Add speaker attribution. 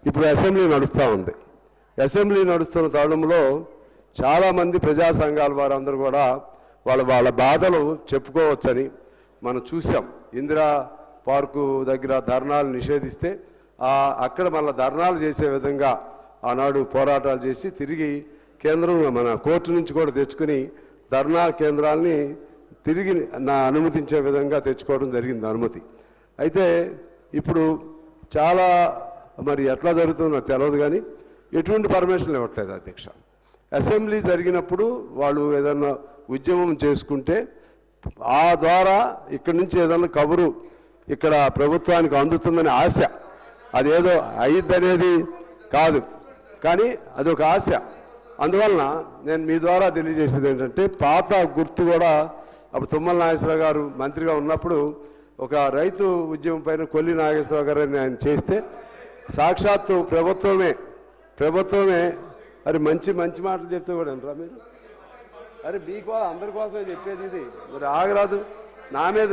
Speaker 1: ఇప్పుడు అసెంబ్లీ నడుస్తూ ఉంది. అసెంబ్లీ నడుస్తున్న తరుణంలో చాలామంది ప్రజా సంఘాల వారందరూ కూడా వాళ్ళ బాధలు చెప్పుకోవచ్చని మనం చూసాం. ఇందిరా పార్కు దగ్గర ధర్నాలు నిషేధిస్తే అక్కడ మళ్ళీ ధర్నాలు చేసే విధంగా ఆనాడు పోరాటాలు చేసి తిరిగి కేంద్రం మన కోర్టు నుంచి కూడా తెచ్చుకుని ధర్నా కేంద్రాలని తిరిగి అనుమతించే విధంగా తెచ్చుకోవడం జరిగింది అనుమతి. అయితే ఇప్పుడు చాలా మరి ఎట్లా జరుగుతుందో తెలియదు, కానీ ఎటువంటి పర్మిషన్లు ఇవ్వట్లేదు అధ్యక్ష. అసెంబ్లీ జరిగినప్పుడు వాళ్ళు ఏదన్నా ఉద్యమం చేసుకుంటే ఆ ద్వారా ఇక్కడి నుంచి ఏదన్నా కబురు ఇక్కడ ప్రభుత్వానికి అందుతుందని ఆశ, అదేదో అయ్యిద్దనేది కాదు, కానీ అదొక ఆశ. అందువలన నేను మీ ద్వారా తెలియజేసేది ఏంటంటే, పాత గుర్తు కూడా అప్పుడు తుమ్మల నాగేశ్వరరావు గారు మంత్రిగా ఉన్నప్పుడు ఒక రైతు ఉద్యమం పైన కొల్లి నాగేశ్వరరావు గారు ఆయన చేస్తే సాక్షాత్తు ప్రభుత్వమే అరే మంచి మాటలు చెప్తే కూడా అంటారా మీరు? అరే మీకు అందరి కోసమే చెప్పేది ఇది, మరి ఆగరాదు నా మీద